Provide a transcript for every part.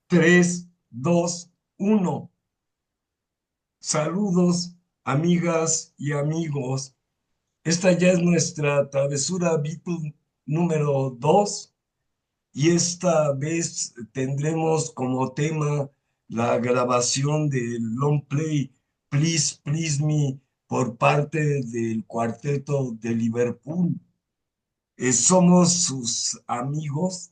3, 2, 1. Saludos, amigas y amigos. Esta ya es nuestra travesura Beatle número 2 y esta vez tendremos como tema la grabación del long play Please Please Me por parte del cuarteto de Liverpool. Somos sus amigos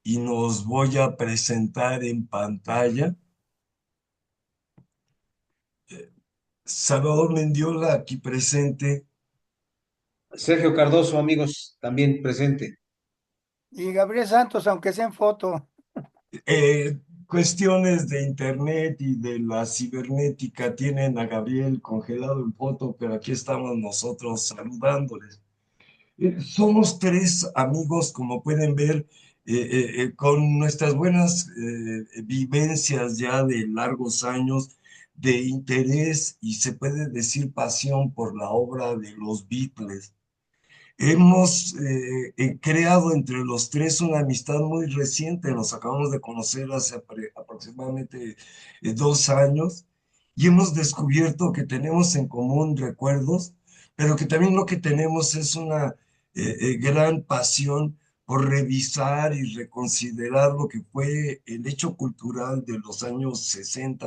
y nos voy a presentar en pantalla. Salvador Mendiola, aquí presente. Sergio Cardoso, amigos, también presente. Y Gabriel Santos, aunque sea en foto. Eh, Cuestiones de internet y de la cibernética tienen a Gabriel congelado en foto, pero aquí estamos nosotros saludándoles. Somos tres amigos, como pueden ver, con nuestras buenas vivencias ya de largos años de interés y se puede decir pasión por la obra de los Beatles. Hemos creado entre los tres una amistad muy reciente, nos acabamos de conocer hace aproximadamente 2 años y hemos descubierto que tenemos en común recuerdos, pero que también lo que tenemos es una gran pasión por revisar y reconsiderar lo que fue el hecho cultural de los años 60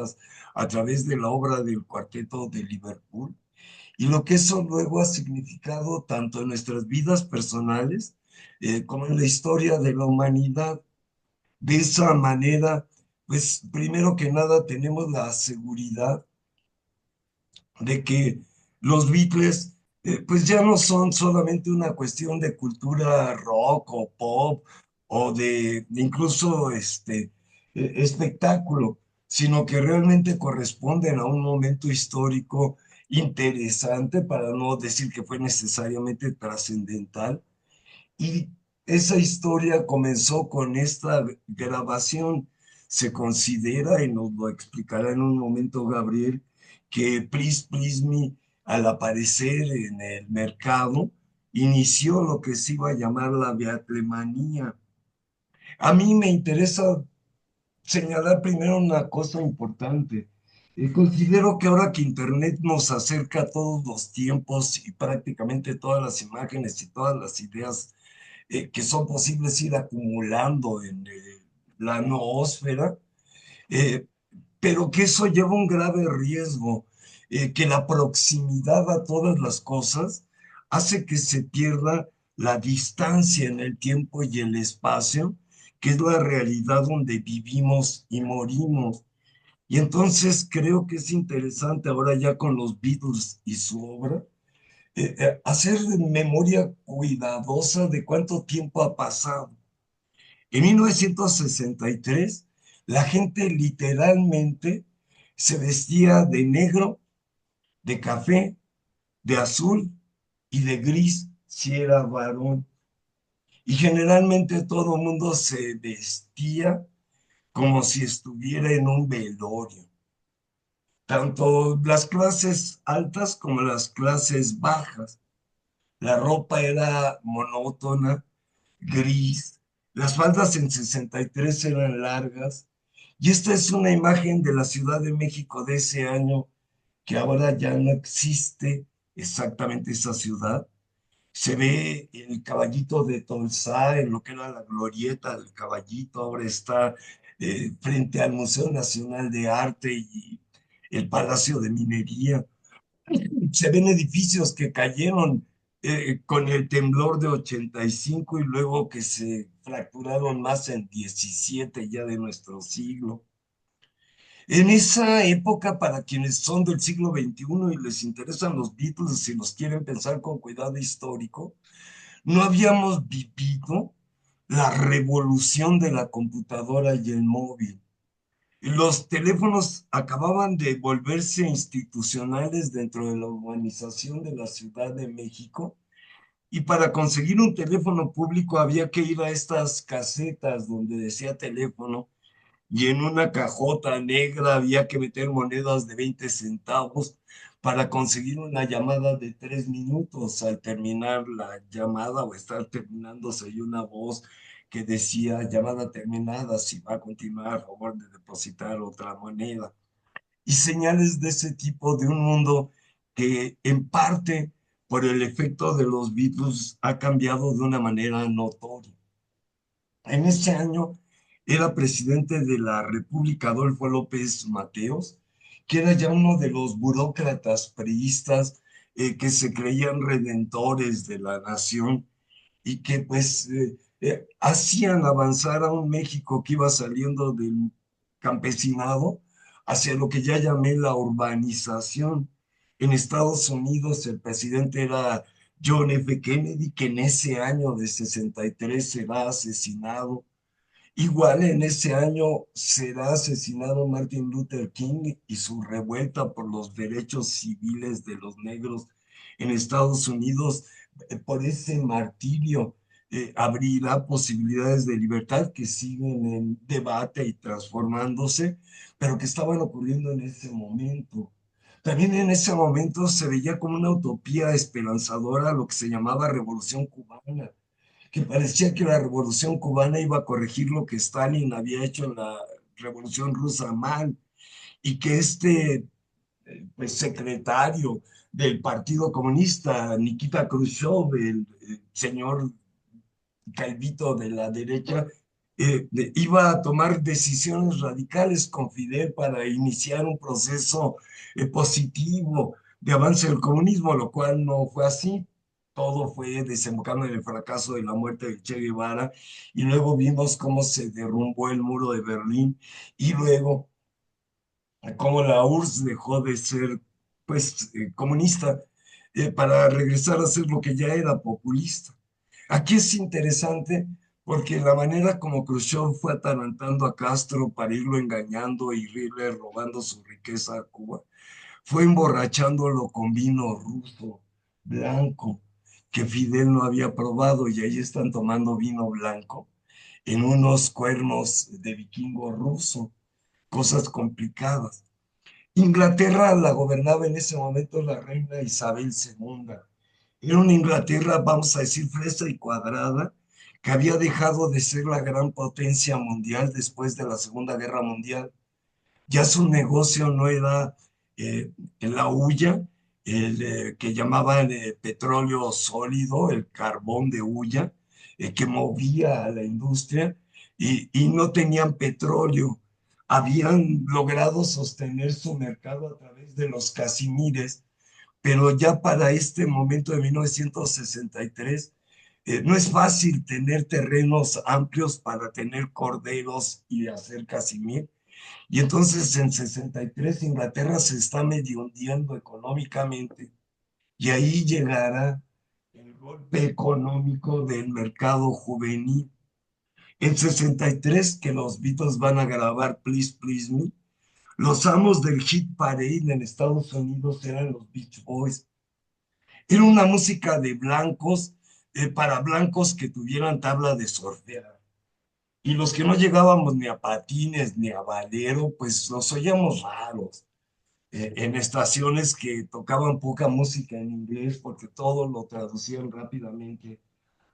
a través de la obra del Cuarteto de Liverpool y lo que eso luego ha significado tanto en nuestras vidas personales como en la historia de la humanidad. De esa manera, pues primero que nada tenemos la seguridad de que los Beatles pues ya no son solamente una cuestión de cultura rock o pop o de incluso espectáculo, sino que realmente corresponden a un momento histórico interesante, para no decir que fue necesariamente trascendental. Y esa historia comenzó con esta grabación. Se considera, y nos lo explicará en un momento Gabriel, que Please Please Me, al aparecer en el mercado, inició lo que se iba a llamar la Beatlemanía. A mí me interesa señalar primero una cosa importante. Considero que ahora que Internet nos acerca a todos los tiempos y prácticamente todas las imágenes y todas las ideas que son posibles ir acumulando en la noósfera, eh, pero que eso lleva un grave riesgo, que la proximidad a todas las cosas hace que se pierda la distancia en el tiempo y el espacio, que es la realidad donde vivimos y morimos. Y entonces creo que es interesante ahora ya con los Beatles y su obra, hacer memoria cuidadosa de cuánto tiempo ha pasado. En 1963, la gente literalmente se vestía de negro, de café, de azul y de gris si era varón. Y generalmente todo el mundo se vestía como si estuviera en un velorio. Tanto las clases altas como las clases bajas. La ropa era monótona, gris, las faldas en 63 eran largas, y esta es una imagen de la Ciudad de México de ese año, que ahora ya no existe exactamente esa ciudad. Se ve el caballito de Tolsá en lo que era la glorieta del caballito, ahora está frente al Museo Nacional de Arte y el Palacio de Minería. Se ven edificios que cayeron con el temblor de 85 y luego que se fracturaron más en 17 ya de nuestro siglo. En esa época, para quienes son del siglo XXI y les interesan los Beatles y los quieren pensar con cuidado histórico, no habíamos vivido la revolución de la computadora y el móvil. Los teléfonos acababan de volverse institucionales dentro de la urbanización de la Ciudad de México y para conseguir un teléfono público había que ir a estas casetas donde decía teléfono y en una cajota negra había que meter monedas de 20 centavos para conseguir una llamada de 3 minutos. Al terminar la llamada o estar terminándose y una voz que decía llamada terminada, si va a continuar, a favor de depositar otra moneda. Y señales de ese tipo de un mundo que en parte por el efecto de los virus ha cambiado de una manera notoria. En ese año era presidente de la República Adolfo López Mateos, que era ya uno de los burócratas priistas que se creían redentores de la nación y que pues hacían avanzar a un México que iba saliendo del campesinado hacia lo que ya llamé la urbanización. En Estados Unidos el presidente era John F. Kennedy, que en ese año de 63 será asesinado. Igual en ese año será asesinado Martin Luther King y su revuelta por los derechos civiles de los negros en Estados Unidos, por ese martirio, abrirá posibilidades de libertad que siguen en debate y transformándose, pero que estaban ocurriendo en ese momento. También en ese momento se veía como una utopía esperanzadora lo que se llamaba Revolución Cubana, que parecía que la Revolución Cubana iba a corregir lo que Stalin había hecho en la Revolución Rusa mal, y que este pues, secretario del Partido Comunista, Nikita Khrushchev, el señor calvito de la derecha, iba a tomar decisiones radicales con Fidel para iniciar un proceso positivo de avance del comunismo, lo cual no fue así. Todo fue desembocando en el fracaso de la muerte de Che Guevara, y luego vimos cómo se derrumbó el muro de Berlín, y luego cómo la URSS dejó de ser pues comunista para regresar a ser lo que ya era populista. Aquí es interesante porque la manera como Khrushchev fue atarantando a Castro para irlo engañando y irle robando su riqueza a Cuba, fue emborrachándolo con vino ruso, blanco, que Fidel no había probado, y ahí están tomando vino blanco en unos cuernos de vikingo ruso, cosas complicadas. Inglaterra la gobernaba en ese momento la reina Isabel II. Era una Inglaterra, vamos a decir, fresa y cuadrada, que había dejado de ser la gran potencia mundial después de la Segunda Guerra Mundial. Ya su negocio no era la hulla, el que llamaban petróleo sólido, el carbón de hulla, que movía a la industria, y no tenían petróleo. Habían logrado sostener su mercado a través de los casimires, pero ya para este momento de 1963 no es fácil tener terrenos amplios para tener corderos y hacer casimir. Y entonces en 63 Inglaterra se está medio hundiendo económicamente, y ahí llegará el golpe económico del mercado juvenil. En 63 que los Beatles van a grabar Please Please Me, los amos del hit parade en Estados Unidos eran los Beach Boys. Era una música de blancos, para blancos que tuvieran tabla de surfear. Y los que no llegábamos ni a patines ni a valero, pues nos oíamos raros en estaciones que tocaban poca música en inglés porque todo lo traducían rápidamente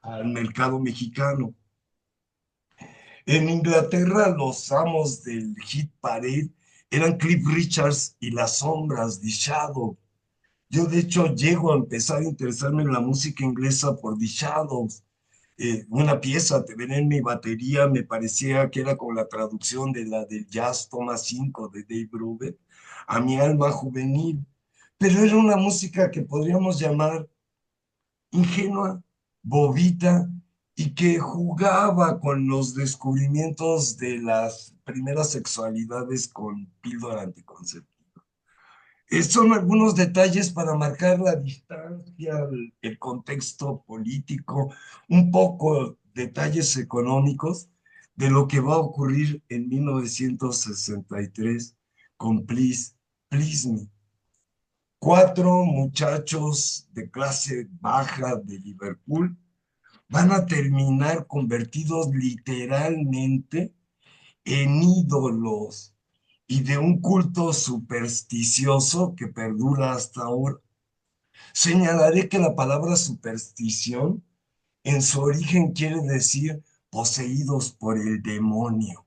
al mercado mexicano. En Inglaterra, los amos del hit parade eran Cliff Richards y las sombras, The Shadow. Yo, de hecho, llego a empezar a interesarme en la música inglesa por The Shadows. Una pieza, Te veré en mi batería, me parecía que era como la traducción de la del Jazz Toma 5 de Dave Brubeck a mi alma juvenil. Pero era una música que podríamos llamar ingenua, bobita, y que jugaba con los descubrimientos de las primeras sexualidades con píldora anticonceptiva. Son algunos detalles para marcar la distancia, el contexto político, un poco detalles económicos de lo que va a ocurrir en 1963 con Please, Please Me. 4 muchachos de clase baja de Liverpool van a terminar convertidos literalmente en ídolos y de un culto supersticioso que perdura hasta ahora. Señalaré que la palabra superstición en su origen quiere decir poseídos por el demonio.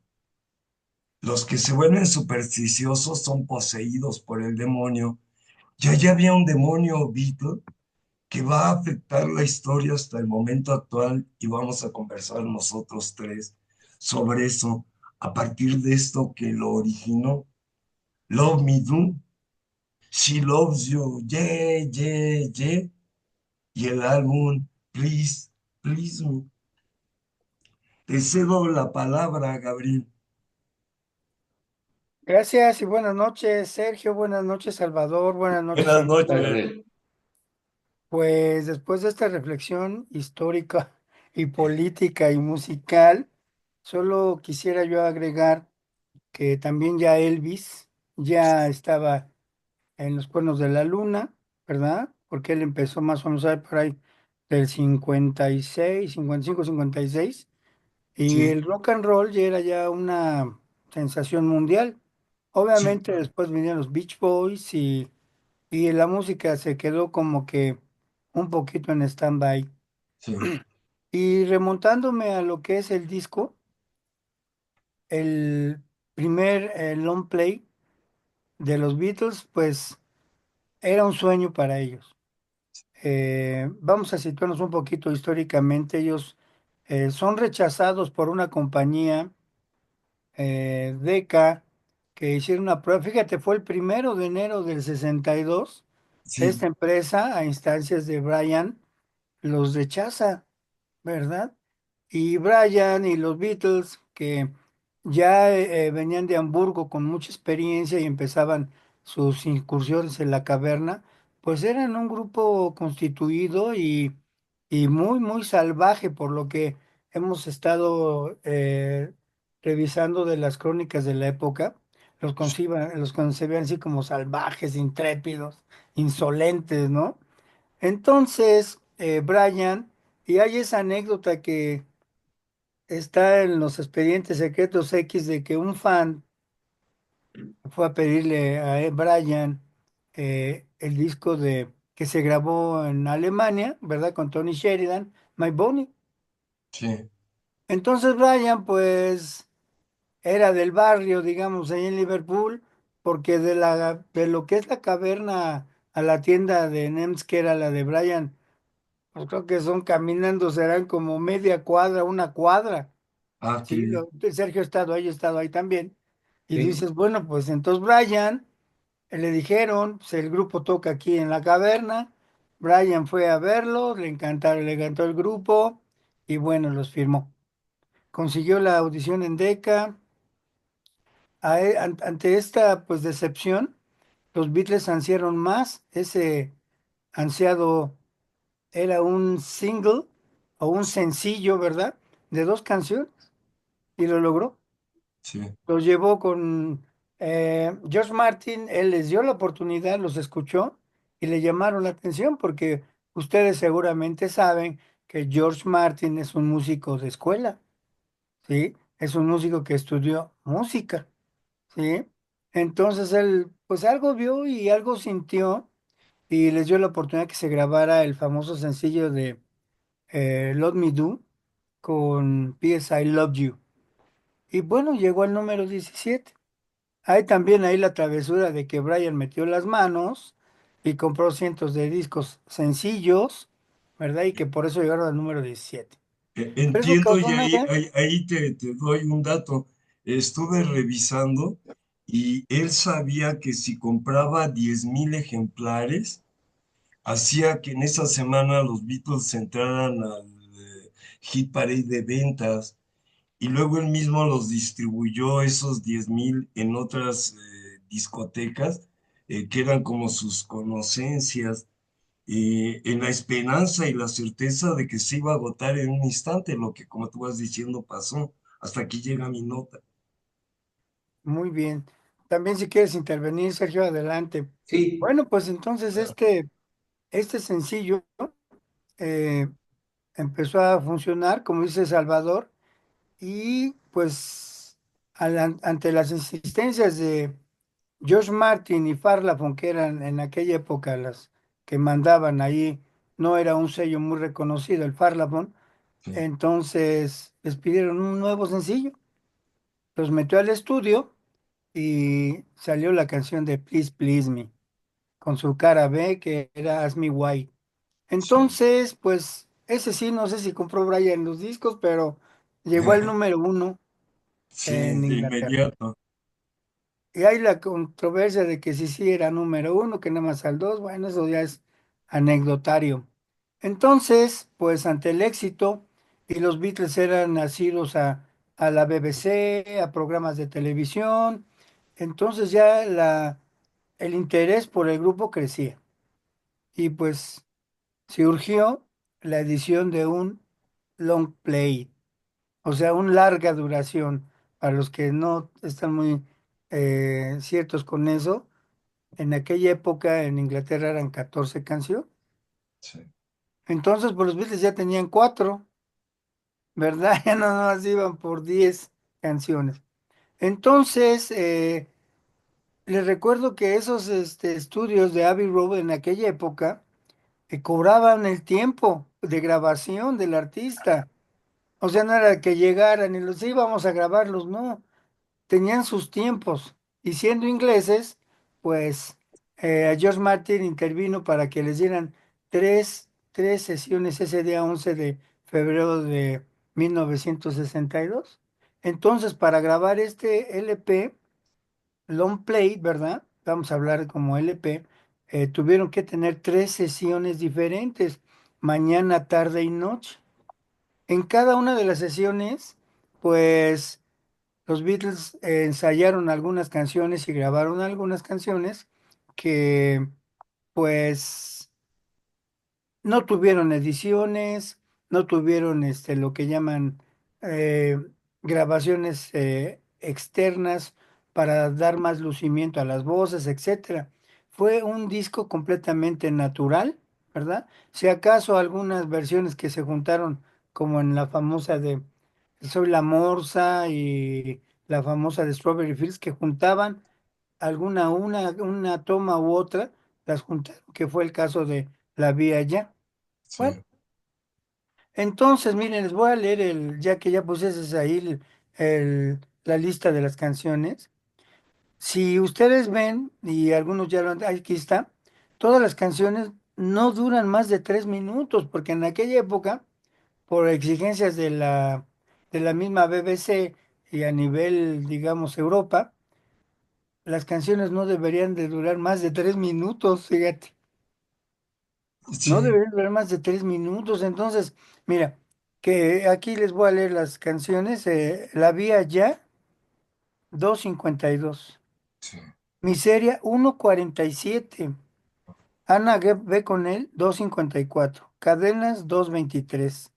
Los que se vuelven supersticiosos son poseídos por el demonio. Ya había un demonio Beatle que va a afectar la historia hasta el momento actual y vamos a conversar nosotros tres sobre eso a partir de esto que lo originó. Love Me Do, She Loves You, yeah, yeah, yeah, y el álbum Please, Please Me. Te cedo la palabra, Gabriel. Gracias y buenas noches, Sergio. Buenas noches, Salvador. Buenas noches, Buenas amigos. noches. Gabriel. Pues después de esta reflexión histórica y política y musical, solo quisiera yo agregar que también ya Elvis ya estaba en los cuernos de la luna, ¿verdad? Porque él empezó más o menos ahí por ahí del 56, 55, 56, y Sí, el rock and roll ya era ya una sensación mundial. sí, Obviamente claro. después vinieron los Beach Boys y la música se quedó como que un poquito en stand-by. Sí, Y remontándome a lo que es el disco, el primer long play de los Beatles, pues era un sueño para ellos. Vamos a situarnos un poquito históricamente. Ellos son rechazados por una compañía, Decca, que hicieron una prueba. Fíjate, fue el 1 de enero del 62. sí, Esta empresa, a instancias de Brian, los rechaza, ¿verdad? Y Brian y los Beatles, que ya venían de Hamburgo con mucha experiencia y empezaban sus incursiones en la caverna, pues eran un grupo constituido y muy, muy salvaje, por lo que hemos estado revisando de las crónicas de la época. Los concebían así como salvajes, intrépidos, insolentes, ¿no? Entonces, Brian, y hay esa anécdota que está en los expedientes secretos X de que un fan fue a pedirle a Brian el disco de que se grabó en Alemania, ¿verdad? Con Tony Sheridan, My Bonnie. sí, Entonces Brian, pues, era del barrio, digamos, ahí en Liverpool, porque de lo que es la caverna a la tienda de Nems, que era la de Brian, pues creo que son caminando, serán como media cuadra, una cuadra. ah, qué Sí, bien. Sergio ha estado ahí también. Y Sí. dices, bueno, pues entonces Brian, le dijeron, pues el grupo toca aquí en la caverna. Brian fue a verlo, le encantó el grupo y bueno, los firmó. Consiguió la audición en Decca. Ante esta pues decepción, los Beatles ansiaron más. Ese ansiado era un single o un sencillo, ¿verdad? De dos canciones y lo logró. Sí. Los llevó con George Martin, él les dio la oportunidad, los escuchó y le llamaron la atención porque ustedes seguramente saben que George Martin es un músico de escuela, ¿sí? Es un músico que estudió música, ¿sí? Entonces él pues algo vio y algo sintió y les dio la oportunidad que se grabara el famoso sencillo de Let Me Do con P.S. I Love You. Y bueno, llegó al número 17. Hay también ahí la travesura de que Brian metió las manos y compró cientos de discos sencillos, ¿verdad? Y que por eso llegaron al número 17. Pero eso Entiendo causó y una gran... ahí te doy un dato. Estuve revisando y él sabía que si compraba 10,000 ejemplares, hacía que en esa semana los Beatles entraran al hit parade de ventas y luego él mismo los distribuyó esos 10,000 en otras discotecas que eran como sus conocencias en la esperanza y la certeza de que se iba a agotar en un instante, lo que como tú vas diciendo pasó. Hasta aquí llega mi nota. Muy bien. También si quieres intervenir, Sergio, adelante. Sí, Bueno, pues entonces Claro. este sencillo eh, empezó a funcionar, como dice Salvador, y pues ante las insistencias de George Martin y Parlophone, que eran en aquella época las que mandaban ahí, no era un sello muy reconocido el Parlophone, sí, entonces les pidieron un nuevo sencillo, los metió al estudio y salió la canción de Please Please Me, con su cara B que era Ask Me Why. sí, Entonces, pues ese sí, no sé si compró Brian los discos, pero llegó al número uno sí, en de Inglaterra. inmediato. Y hay la controversia de que si sí era número uno, que nada más al dos, bueno, eso ya es anecdotario. Entonces, pues ante el éxito, y los Beatles eran nacidos a la BBC, a programas de televisión, entonces ya el interés por el grupo crecía. Y pues surgió la edición de un long play, o sea, un larga duración. Para los que no están muy ciertos con eso, en aquella época en Inglaterra eran 14 canciones. Sí, Entonces, pues los Beatles ya tenían cuatro, ¿verdad? Ya no más iban por 10 canciones. Entonces, les recuerdo que esos estudios de Abbey Road en aquella época cobraban el tiempo de grabación del artista. O sea, no era que llegaran y los íbamos a grabarlos, no. Tenían sus tiempos. Y siendo ingleses, pues George Martin intervino para que les dieran tres sesiones ese día 11 de febrero de 1962. Entonces, para grabar este LP, long play, ¿verdad? Vamos a hablar como LP, tuvieron que tener tres sesiones diferentes, mañana, tarde y noche. En cada una de las sesiones, pues los Beatles ensayaron algunas canciones y grabaron algunas canciones que pues no tuvieron ediciones, no tuvieron lo que llaman eh, grabaciones externas para dar más lucimiento a las voces, etcétera. Fue un disco completamente natural, ¿verdad? Si acaso algunas versiones que se juntaron, como en la famosa de Soy la Morsa y la famosa de Strawberry Fields, que juntaban una toma u otra, las juntaron, que fue el caso de La Vía Ya. Bueno, sí, entonces, miren, les voy a leer ya que ya pusieses ahí la lista de las canciones. Si ustedes ven, y algunos ya lo han, aquí está, todas las canciones no duran más de 3 minutos, porque en aquella época, por exigencias de la misma BBC y a nivel, digamos, Europa, las canciones no deberían de durar más de 3 minutos, fíjate. No sí, deberían durar más de 3 minutos. Entonces, mira, que aquí les voy a leer las canciones. La Vía Ya, 2:52. sí, Miseria, 1:47. Ana ve con él, 2:54. Cadenas, 2:23.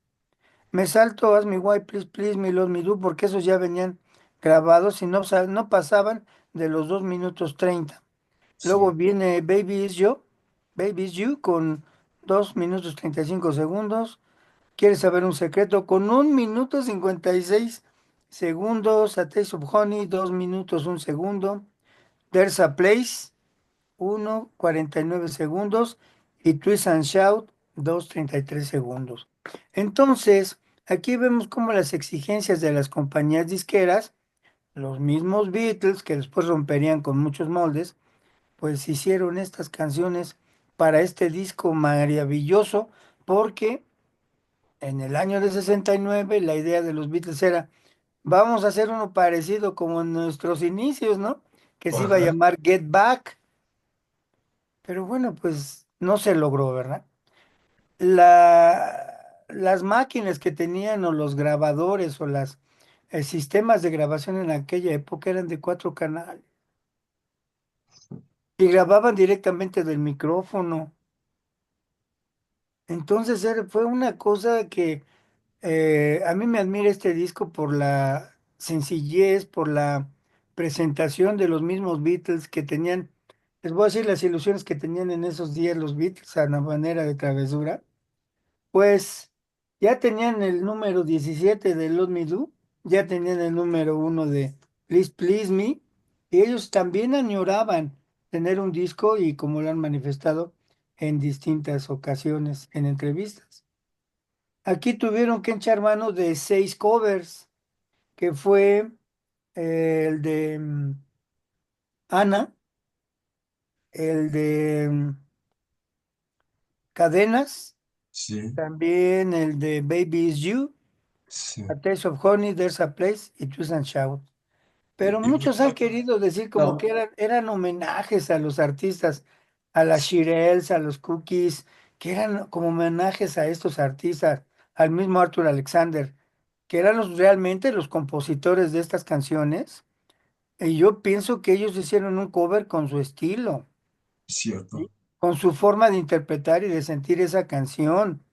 Me salto Ask Me Why, Please Please Me, Love Me Do, porque esos ya venían grabados y no pasaban de los 2:30. Luego sí, viene Baby Is You con 2:35. ¿Quieres saber un secreto? Con 1:56. A Taste of Honey, 2 minutos, 1 segundo. There's a Place, 1:49. Y Twist and Shout, 2:33. Entonces, aquí vemos cómo las exigencias de las compañías disqueras, los mismos Beatles, que después romperían con muchos moldes, pues hicieron estas canciones para este disco maravilloso, porque en el año de 69 la idea de los Beatles era, vamos a hacer uno parecido como en nuestros inicios, ¿no? Que se iba a ajá, llamar Get Back, pero bueno, pues no se logró, ¿verdad? Las máquinas que tenían o los grabadores o las sistemas de grabación en aquella época eran de 4 canales y grababan directamente del micrófono. Entonces fue una cosa que a mí me admira este disco por la sencillez, por la presentación de los mismos Beatles que tenían, les voy a decir las ilusiones que tenían en esos días los Beatles a la manera de travesura, pues ya tenían el número 17 de Let Me Do, ya tenían el número 1 de Please Please Me, y ellos también añoraban tener un disco y como lo han manifestado en distintas ocasiones en entrevistas. Aquí tuvieron que echar mano de 6 covers, que fue el de Ana, el de Cadenas, Sí, también el de Baby Is You, sí. A Taste of Honey, There's a Place y Twist and Shout. Pero Y muchos han querido decir como que No, eran homenajes a los artistas, a las Shirelles, a los Cookies, que eran como homenajes a estos artistas, al mismo Arthur Alexander, que eran realmente los compositores de estas canciones. Y yo pienso que ellos hicieron un cover con su estilo, ¿sí? cierto, Con su forma de interpretar y de sentir esa canción.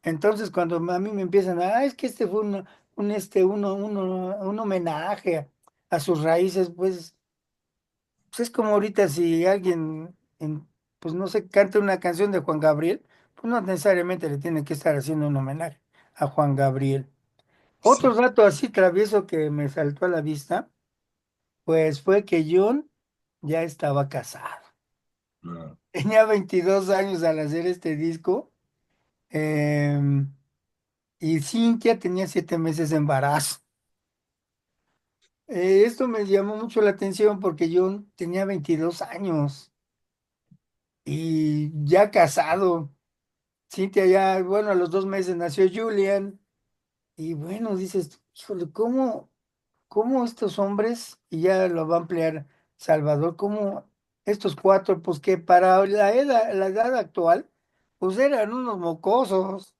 Entonces, cuando a mí me empiezan es que este fue un homenaje a sus raíces, pues es como ahorita si alguien, pues no sé, canta una canción de Juan Gabriel, pues no necesariamente le tiene que estar haciendo un homenaje a Juan Gabriel. Otro sí, dato así travieso que me saltó a la vista, pues fue que John ya estaba casado. claro. Tenía 22 años al hacer este disco. em, y Cintia tenía 7 meses de embarazo. Esto me llamó mucho la atención porque yo tenía 22 años y ya casado. Cintia ya, bueno, a los 2 meses nació Julian. Y bueno, dices, híjole, ¿cómo estos hombres, y ya lo va a ampliar Salvador, cómo estos cuatro, pues que para la edad actual, pues eran unos mocosos.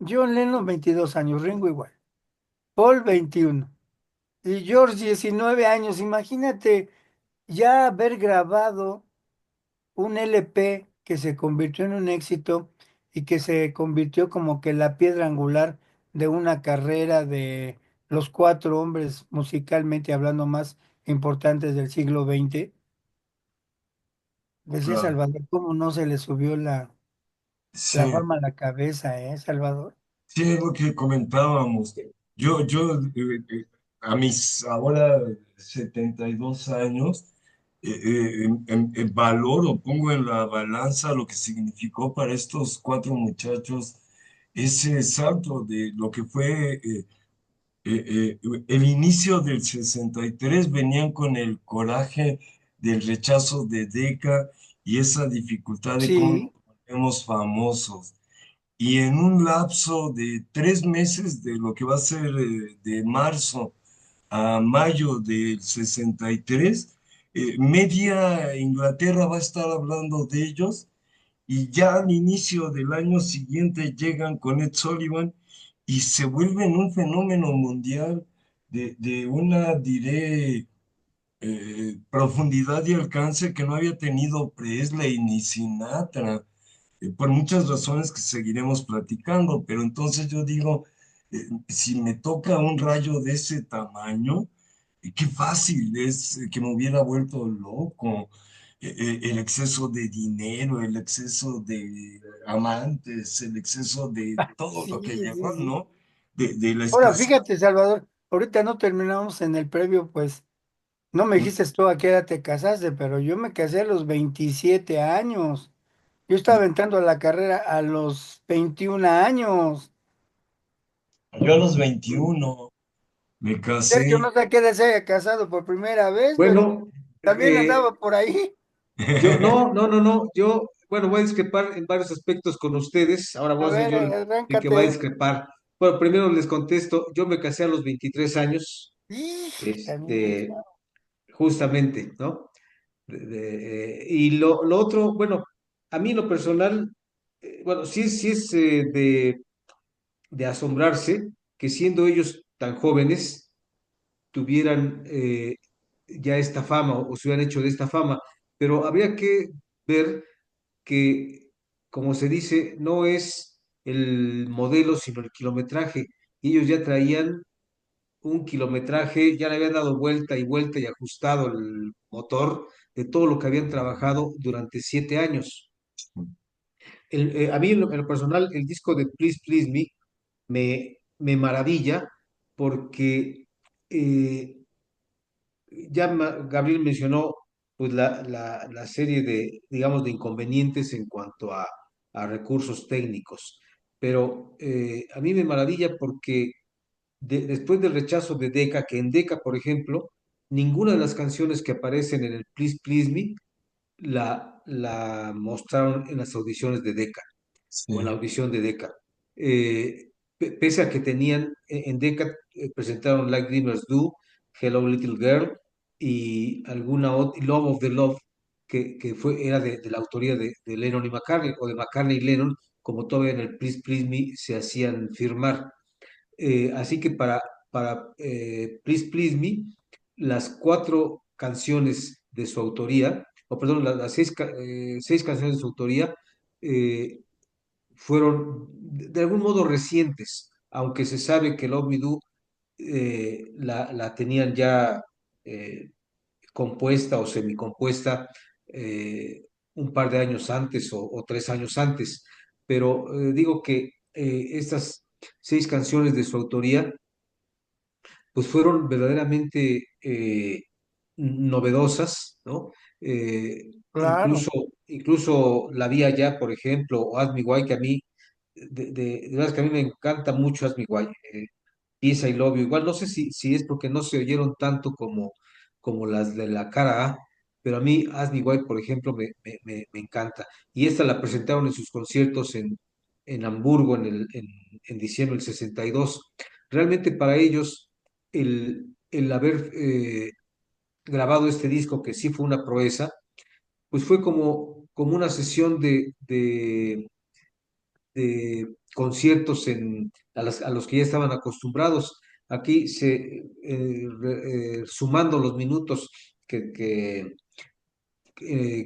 John Lennon, 22 años, Ringo igual. Paul, 21. Y George, 19 años. Imagínate ya haber grabado un LP que se convirtió en un éxito y que se convirtió como que la piedra angular de una carrera de los 4 hombres musicalmente hablando más importantes del siglo XX. Decía Claro. Salvador, ¿cómo no se le subió la Sí, fama a la cabeza, Salvador? sí, es lo que comentábamos. Yo a mis ahora 72 años, valoro, pongo en la balanza lo que significó para estos cuatro muchachos ese salto de lo que fue el inicio del 63. Venían con el coraje del rechazo de Decca y esa dificultad de cómo nos Sí, ponemos famosos. Y en un lapso de 3 meses, de lo que va a ser de marzo a mayo del 63, media Inglaterra va a estar hablando de ellos, y ya al inicio del año siguiente llegan con Ed Sullivan y se vuelven un fenómeno mundial de una, diré, profundidad y alcance que no había tenido Presley ni Sinatra, por muchas razones que seguiremos platicando. Pero entonces yo digo, si me toca un rayo de ese tamaño, qué fácil es que me hubiera vuelto loco. El exceso de dinero, el exceso de amantes, el exceso de todo sí, lo que sí, llevó, sí. ¿no? De la Ahora, escasez. fíjate, Salvador, ahorita no terminamos en el previo, pues no me dijiste tú a qué edad te casaste, pero yo me casé a los 27 años. Yo estaba entrando a la carrera a los 21 años. Yo a los 21 me Sergio, casé. no sé a qué edad se haya casado por primera vez, pero bueno, también eh, andaba por ahí. yo no, yo, bueno, voy a discrepar en varios aspectos con ustedes. Ahora A voy a ser ver, yo el que va a arráncate. discrepar. Bueno, primero les contesto, yo me casé a los 23 años, También, justamente, ¿no? Y lo otro, bueno, a mí en lo personal, bueno, sí es de asombrarse que siendo ellos tan jóvenes tuvieran ya esta fama o se hubieran hecho de esta fama, pero habría que ver que, como se dice, no es el modelo, sino el kilometraje. Ellos ya traían un kilometraje, ya le habían dado vuelta y vuelta y ajustado el motor de todo lo que habían trabajado durante 7 años. A mí, en lo personal, el disco de Please Please Me me maravilla porque eh, ya Gabriel mencionó pues la serie de, digamos, de inconvenientes en cuanto a recursos técnicos, pero a mí me maravilla porque después del rechazo de Decca, que en Decca, por ejemplo, ninguna de las canciones que aparecen en el Please Please Me la mostraron en las audiciones de Decca o en la Sí, audición de Decca. Pese a que tenían en Decca, presentaron Like Dreamers Do, Hello Little Girl y alguna otra, Love of the Love, que era de la autoría de Lennon y McCartney, o de McCartney y Lennon, como todavía en el Please Please Me se hacían firmar. Así que para Please Please Me, las cuatro canciones de su autoría, o perdón, las seis canciones de su autoría, eh, fueron de algún modo recientes, aunque se sabe que Love Me Do la tenían ya eh, compuesta o semicompuesta un par de años antes o 3 años antes. Pero digo que estas seis canciones de su autoría pues fueron verdaderamente novedosas, ¿no? Eh, Claro, incluso, incluso la vía ya, por ejemplo, o Ask Me Why, que a mí, de verdad que a mí me encanta mucho Ask Me Why, Pieza y Lobby. Igual no sé si es porque no se oyeron tanto como las de la cara A, pero a mí Ask Me Why, por ejemplo, me encanta. Y esta la presentaron en sus conciertos en Hamburgo en diciembre del 62. Realmente para ellos el haber grabado este disco, que sí fue una proeza, pues fue como una sesión de conciertos a los que ya estaban acostumbrados. Aquí sumando los minutos que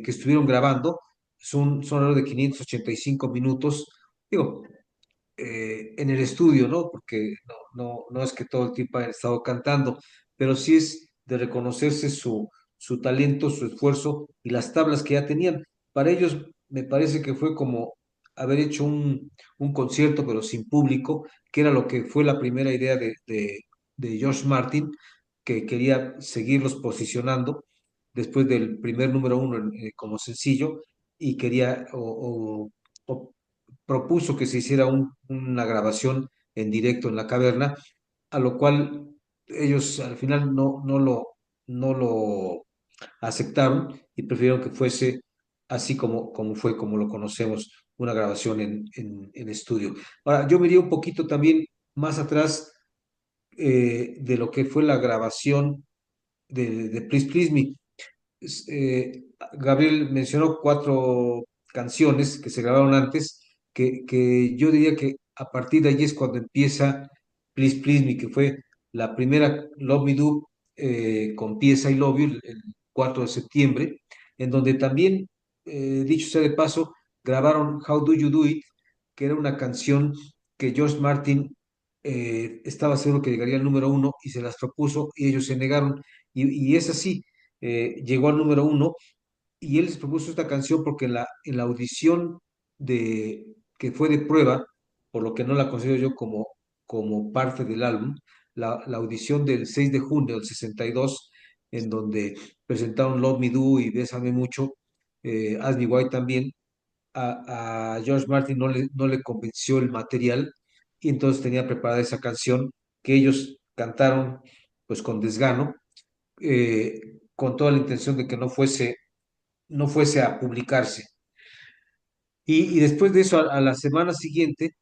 estuvieron grabando, son alrededor de 585 minutos. Digo, en el estudio, ¿no? Porque no es que todo el tiempo hayan estado cantando, pero sí es de reconocerse su talento, su esfuerzo y las tablas que ya tenían. Para ellos me parece que fue como haber hecho un concierto, pero sin público, que era lo que fue la primera idea de George Martin, que quería seguirlos posicionando después del primer número uno como sencillo y quería o propuso que se hiciera una grabación en directo en la caverna, a lo cual ellos al final no lo aceptaron y prefirieron que fuese así como fue, como lo conocemos, una grabación en estudio. Ahora, yo me iría un poquito también más atrás de lo que fue la grabación de Please Please Me. Gabriel mencionó cuatro canciones que se grabaron antes, que yo diría que a partir de allí es cuando empieza Please Please Me, que fue la primera Love Me Do con Pieza y Love You el 4 de septiembre, en donde también, dicho sea de paso, grabaron How Do You Do It, que era una canción que George Martin estaba seguro que llegaría al número uno y se las propuso y ellos se negaron. Y es así, llegó al número uno y él les propuso esta canción porque en la audición que fue de prueba, por lo que no la considero yo como parte del álbum, la audición del 6 de junio del 62, en donde presentaron Love Me Do y Bésame Mucho, Ask Me Why también, a George Martin no le convenció el material y entonces tenía preparada esa canción que ellos cantaron pues con desgano, con toda la intención de que no fuese a publicarse. Y después de eso, a la semana siguiente,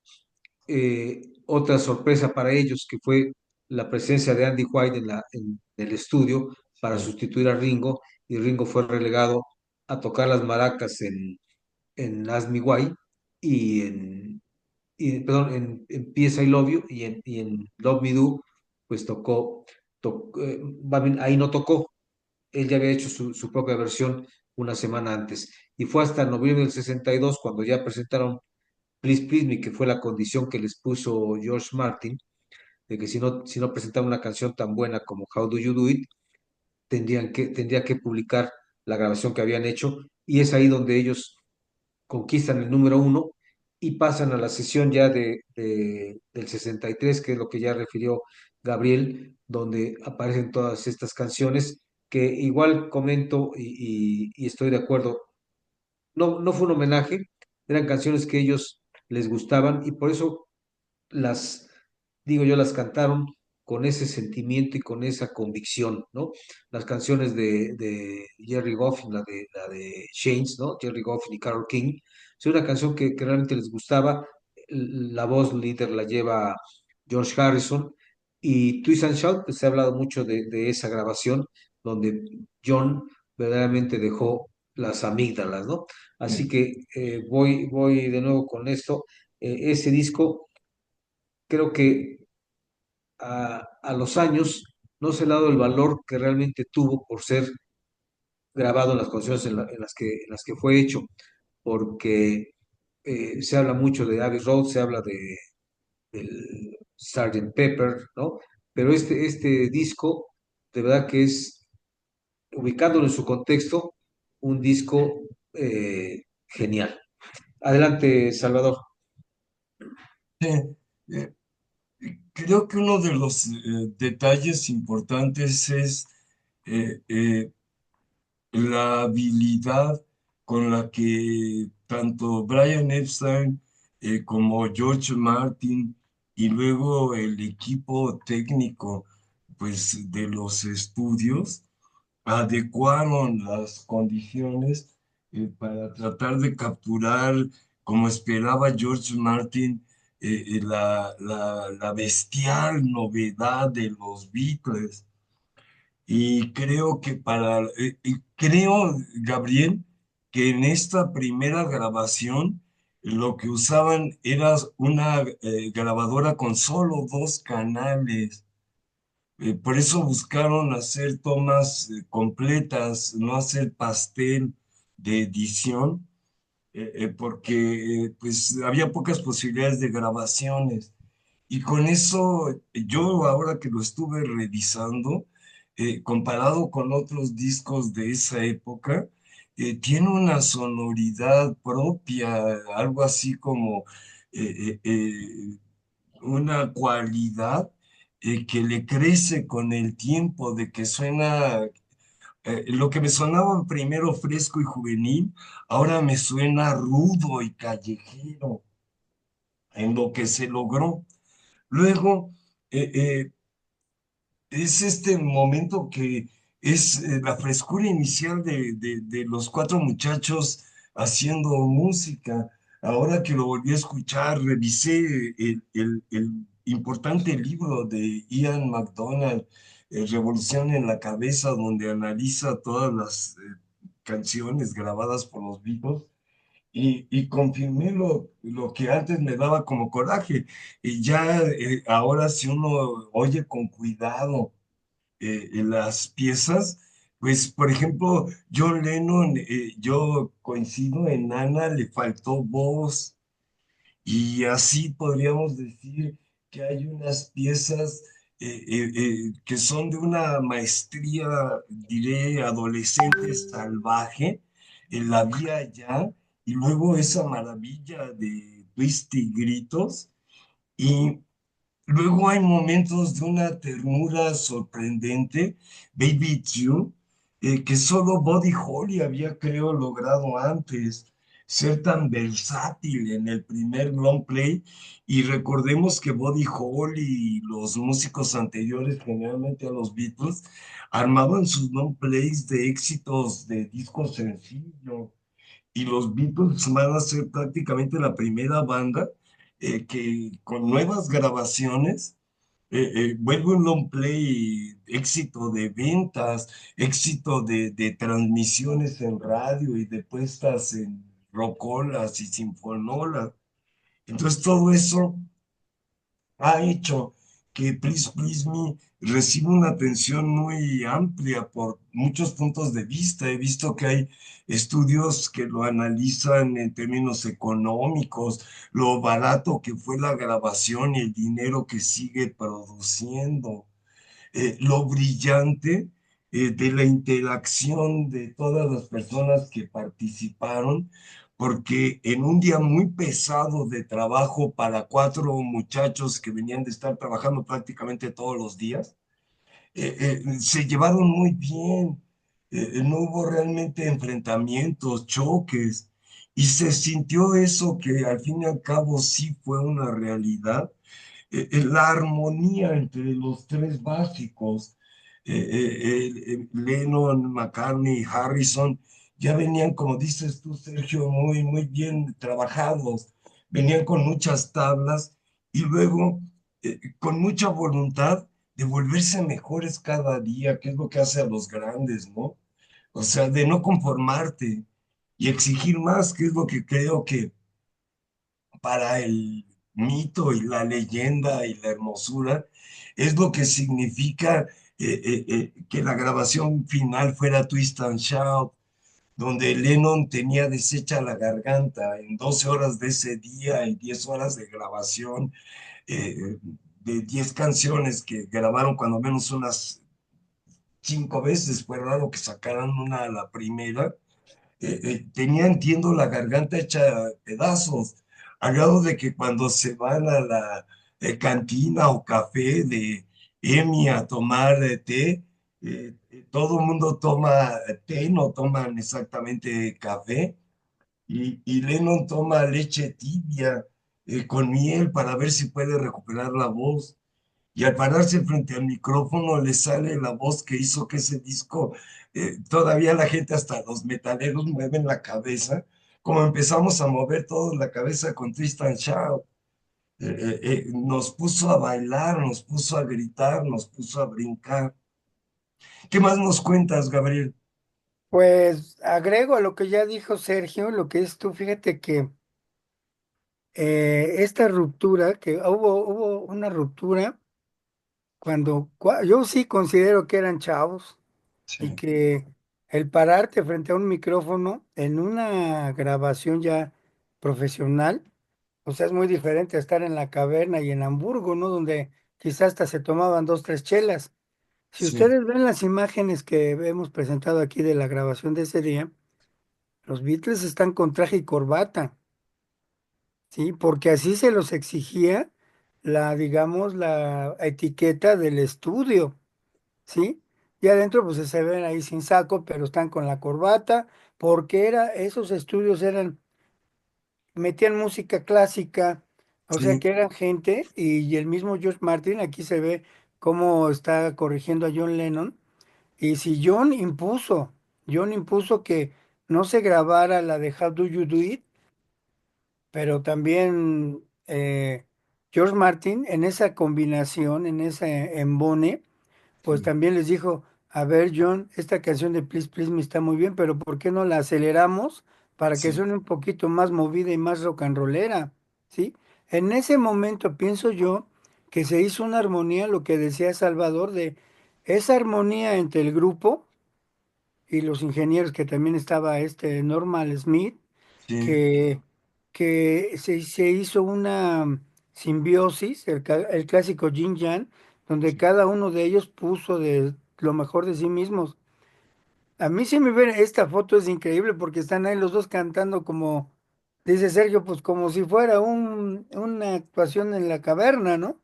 otra sorpresa para ellos, que fue la presencia de Andy White en el estudio para sí. sustituir a Ringo, y Ringo fue relegado a tocar las maracas en Ask Me Why perdón, en Pies I Love You y en Love Me Do, pues ahí no tocó. Él ya había hecho su propia versión una semana antes. Y fue hasta noviembre del 62 cuando ya presentaron Please Please Me, que fue la condición que les puso George Martin, de que si no presentaban una canción tan buena como How Do You Do It, tendría que publicar la grabación que habían hecho. Y es ahí donde ellos conquistan el número uno y pasan a la sesión ya del 63, que es lo que ya refirió Gabriel, donde aparecen todas estas canciones que igual comento y estoy de acuerdo. No, no fue un homenaje, eran canciones que ellos les gustaban y por eso las, digo yo, las cantaron con ese sentimiento y con esa convicción, ¿no? Las canciones de Jerry Goffin, la de Shanes, ¿no? Jerry Goffin y Carole King, es una canción que realmente les gustaba. La voz líder la lleva George Harrison y Twist and Shout, pues se ha hablado mucho de esa grabación donde John verdaderamente dejó las amígdalas, ¿no? Así que voy de nuevo con esto. Ese disco creo que a los años no se le ha dado el valor que realmente tuvo por ser grabado en las condiciones en las que fue hecho, porque se habla mucho de Abbey Road, se habla del Sgt. Pepper, ¿no? Pero este disco, de verdad que es, ubicándolo en su contexto, un disco genial. Adelante, Salvador. Eh, eh, Creo que uno de los detalles importantes es eh, eh, la habilidad con la que tanto Brian Epstein como George Martin y luego el equipo técnico pues de los estudios adecuaron las condiciones para tratar de capturar, como esperaba George Martin, la bestial novedad de los Beatles. Y creo que creo, Gabriel, que en esta primera grabación lo que usaban era una grabadora con solo dos canales. Por eso buscaron hacer tomas completas, no hacer pastel de edición, porque pues había pocas posibilidades de grabaciones. Y con eso, yo ahora que lo estuve revisando, comparado con otros discos de esa época, tiene una sonoridad propia, algo así como una cualidad que le crece con el tiempo, de que suena, lo que me sonaba primero fresco y juvenil, ahora me suena rudo y callejero en lo que se logró. Luego, eh, eh, es este momento que es la frescura inicial de los cuatro muchachos haciendo música. Ahora que lo volví a escuchar, revisé el importante libro de Ian MacDonald, Revolución en la Cabeza, donde analiza todas las canciones grabadas por los Beatles y confirmé lo que antes me daba como coraje. Y ya ahora si uno oye con cuidado las piezas, pues por ejemplo, John Lennon, yo coincido en Ana, le faltó voz y así podríamos decir que hay unas piezas que son de una maestría, diré, adolescente salvaje, en la vía ya, y luego esa maravilla de twist y gritos, y luego hay momentos de una ternura sorprendente, Baby It's You, que solo Buddy Holly había, creo, logrado antes ser tan versátil en el primer long play. Y recordemos que Buddy Holly y los músicos anteriores, generalmente a los Beatles, armaban sus long plays de éxitos de discos sencillos y los Beatles van a ser prácticamente la primera banda que con nuevas grabaciones vuelve un long play, éxito de ventas, éxito de transmisiones en radio y de puestas en rocolas y sinfonolas. Entonces todo eso ha hecho que Please Please Me reciba una atención muy amplia por muchos puntos de vista. He visto que hay estudios que lo analizan en términos económicos, lo barato que fue la grabación y el dinero que sigue produciendo, lo brillante de la interacción de todas las personas que participaron, porque en un día muy pesado de trabajo para cuatro muchachos que venían de estar trabajando prácticamente todos los días, se llevaron muy bien. No hubo realmente enfrentamientos, choques, y se sintió eso que al fin y al cabo sí fue una realidad, la armonía entre los tres básicos, Lennon, McCartney y Harrison, ya venían, como dices tú, Sergio, muy, muy bien trabajados, venían con muchas tablas y luego con mucha voluntad de volverse mejores cada día, que es lo que hace a los grandes, ¿no? O sea, de no conformarte y exigir más, que es lo que creo que para el mito y la leyenda y la hermosura, es lo que significa que la grabación final fuera Twist and Shout, donde Lennon tenía deshecha la garganta en 12 horas de ese día y 10 horas de grabación, de 10 canciones que grabaron cuando menos unas 5 veces, fue raro que sacaran una a la primera. Tenía, entiendo, la garganta hecha pedazos, al grado de que cuando se van a la cantina o café de Emi a tomar té, todo el mundo toma té, no toman exactamente café, y Lennon toma leche tibia con miel para ver si puede recuperar la voz. Y al pararse frente al micrófono le sale la voz que hizo que ese disco, todavía la gente, hasta los metaleros, mueven la cabeza, como empezamos a mover todos la cabeza con Tristan Shout. Nos puso a bailar, nos puso a gritar, nos puso a brincar. ¿Qué más nos cuentas, Gabriel? Pues agrego a lo que ya dijo Sergio, lo que es tú, fíjate que esta ruptura, que hubo una ruptura cuando yo sí considero que eran chavos y Sí, que el pararte frente a un micrófono en una grabación ya profesional, o sea, es muy diferente a estar en la caverna y en Hamburgo, ¿no? Donde quizás hasta se tomaban dos, tres chelas. Si sí, ustedes ven las imágenes que hemos presentado aquí de la grabación de ese día, los Beatles están con traje y corbata, ¿sí? Porque así se los exigía digamos, la etiqueta del estudio, ¿sí? Y adentro pues se ven ahí sin saco, pero están con la corbata, porque esos estudios metían música clásica, o sea sí, que eran gente, y el mismo George Martin, aquí se ve cómo está corrigiendo a John Lennon, y si John impuso que no se grabara la de How Do You Do It, pero también George Martin en esa combinación, en ese embone, pues sí, también les dijo, a ver, John, esta canción de Please Please Me está muy bien, pero ¿por qué no la aceleramos para que sí, suene un poquito más movida y más rock and rollera? ¿Sí? En ese momento pienso yo que se hizo una armonía, lo que decía Salvador, de esa armonía entre el grupo y los ingenieros, que también estaba este Norman Smith, sí, que, que se hizo una simbiosis, el clásico Yin Yang, donde sí. cada uno de ellos puso de lo mejor de sí mismos. A mí sí me ven, esta foto es increíble porque están ahí los dos cantando como, dice Sergio, pues como si fuera una actuación en la caverna, ¿no?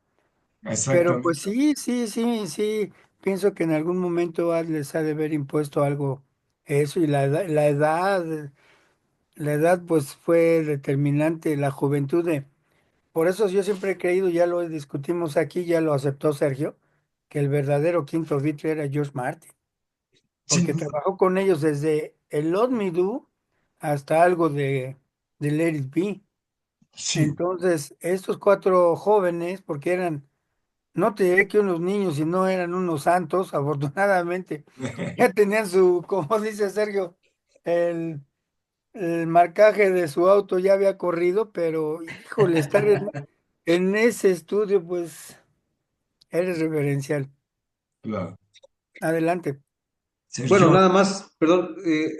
Pero pues Exactamente. sí, sí, sí, sí, pienso que en algún momento les ha de haber impuesto algo eso y la edad pues fue determinante, la juventud por eso yo siempre he creído, ya lo discutimos aquí, ya lo aceptó Sergio, que el verdadero quinto Beatle era George Martin, Sin porque duda. trabajó con ellos desde el Let Me Do hasta algo de Let It Be. Sí, Entonces, estos cuatro jóvenes, porque no te diré que unos niños, sino eran unos santos, afortunadamente, ya tenían como dice Sergio, el el marcaje de su auto ya había corrido, pero híjole, estar en ese estudio, pues eres reverencial. claro. Adelante. Bueno, Sergio, nada más, perdón,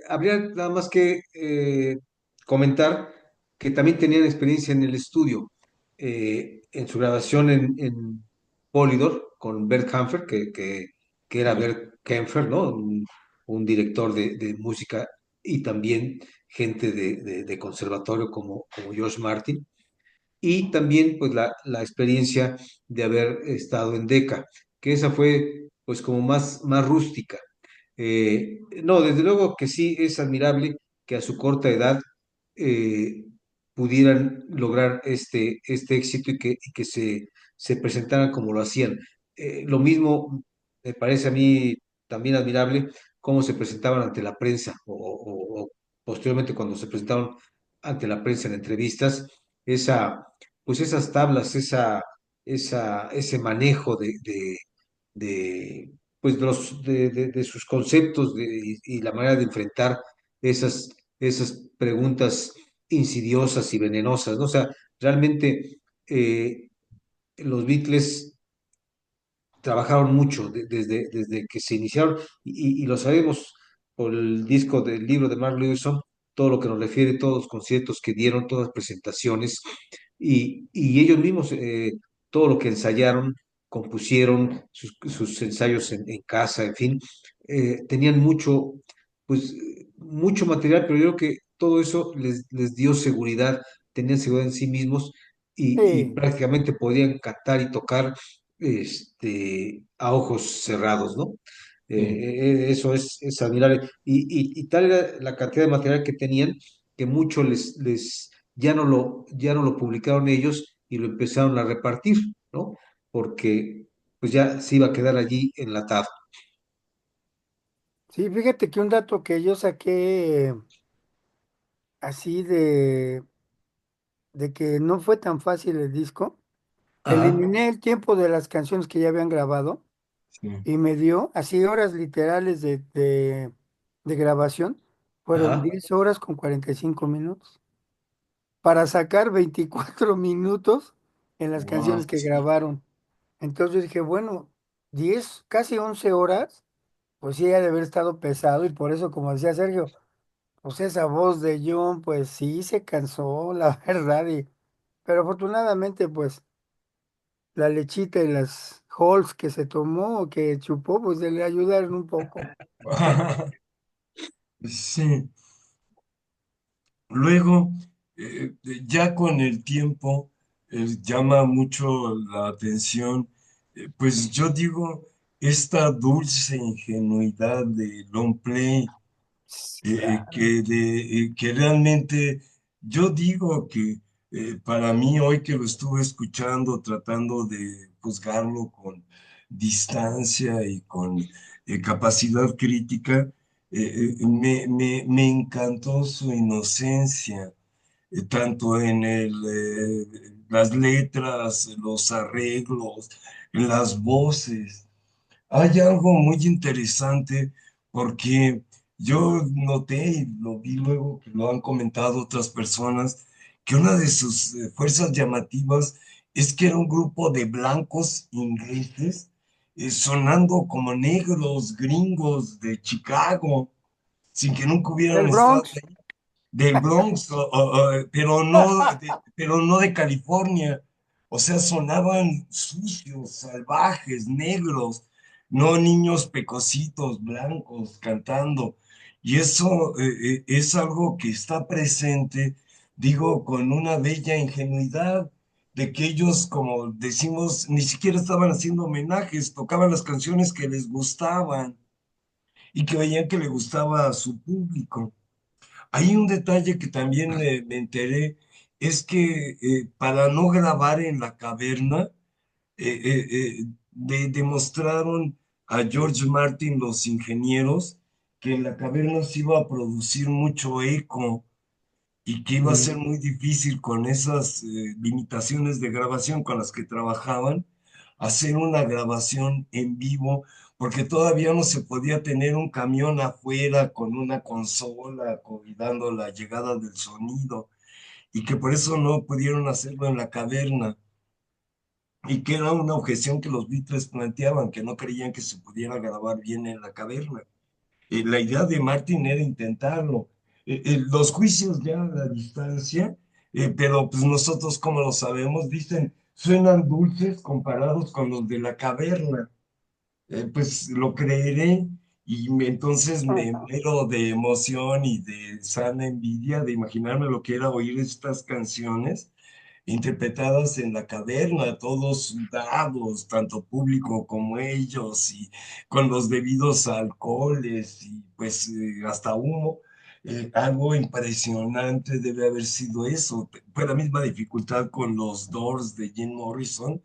habría nada más que comentar que también tenían experiencia en el estudio, en su grabación en Polydor con Bert Kaempfer, que era sí, Bert Kaempfer, ¿no? Un director de música y también gente de conservatorio como George Martin, y también pues la experiencia de haber estado en Decca, que esa fue pues como más rústica. No, desde luego que sí es admirable que a su corta edad eh, pudieran lograr este éxito y que se presentaran como lo hacían. Lo mismo me parece a mí también admirable cómo se presentaban ante la prensa o posteriormente cuando se presentaron ante la prensa en entrevistas, pues esas tablas, ese manejo de, pues de sus conceptos y la manera de enfrentar esas preguntas insidiosas y venenosas, ¿no? O sea, realmente los Beatles trabajaron mucho desde que se iniciaron y lo sabemos por el disco del libro de Mark Lewison, todo lo que nos refiere, todos los conciertos que dieron, todas las presentaciones y ellos mismos, todo lo que ensayaron, compusieron, sus ensayos en casa, en fin, tenían pues, mucho material, pero yo creo que todo eso les dio seguridad, tenían seguridad en sí mismos y Sí, prácticamente podían cantar y tocar a ojos cerrados, ¿no? Sí. Eso es admirable. Y tal era la cantidad de material que tenían que mucho ya no lo publicaron ellos y lo empezaron a repartir, ¿no? Porque pues ya se iba a quedar allí enlatado. sí, fíjate que un dato que yo saqué así de que no fue tan fácil el disco, Ajá, eliminé el tiempo de las canciones que ya habían grabado Sí. y me dio así horas literales de grabación, fueron ajá. 10 horas con 45 minutos, para sacar 24 minutos en las canciones Wow. que grabaron. Entonces yo dije, bueno, 10 casi 11 horas, pues sí, ha de haber estado pesado y por eso, como decía Sergio, pues esa voz de John, pues sí se cansó, la verdad, pero afortunadamente, pues la lechita y las Halls que se tomó o que chupó, pues le ayudaron un poco. Sí. Luego, ya con el tiempo, llama mucho la atención, pues yo digo, esta dulce ingenuidad de Long Play, Claro. que realmente yo digo que para mí hoy que lo estuve escuchando, tratando de juzgarlo con distancia y con capacidad crítica, me encantó su inocencia, tanto en las letras, los arreglos, en las voces. Hay algo muy interesante porque yo noté y lo vi luego que lo han comentado otras personas, que una de sus fuerzas llamativas es que era un grupo de blancos ingleses sonando como negros gringos de Chicago, sin que nunca hubieran El estado Bronx. del Bronx, pero no de California. O sea, sonaban sucios, salvajes, negros, no niños pecositos, blancos, cantando. Y eso es algo que está presente, digo, con una bella ingenuidad de que ellos, como decimos, ni siquiera estaban haciendo homenajes, tocaban las canciones que les gustaban y que veían que le gustaba a su público. Hay un detalle que también me enteré, es que para no grabar en la caverna, demostraron a George Martin, los ingenieros, que en la caverna se iba a producir mucho eco y que iba a ser Mm. muy difícil con esas limitaciones de grabación con las que trabajaban, hacer una grabación en vivo, porque todavía no se podía tener un camión afuera con una consola cuidando la llegada del sonido, y que por eso no pudieron hacerlo en la caverna, y que era una objeción que los Beatles planteaban, que no creían que se pudiera grabar bien en la caverna. La idea de Martin era intentarlo. Los juicios ya a la distancia, pero pues nosotros como lo sabemos, dicen, suenan dulces comparados con los de la caverna. Pues lo creeré entonces me muero de emoción y de sana envidia de imaginarme lo que era oír estas canciones interpretadas en la caverna, todos sudados, tanto público como ellos, y con los debidos alcoholes y pues hasta humo. Algo impresionante debe haber sido eso. Fue la misma dificultad con los Doors de Jim Morrison,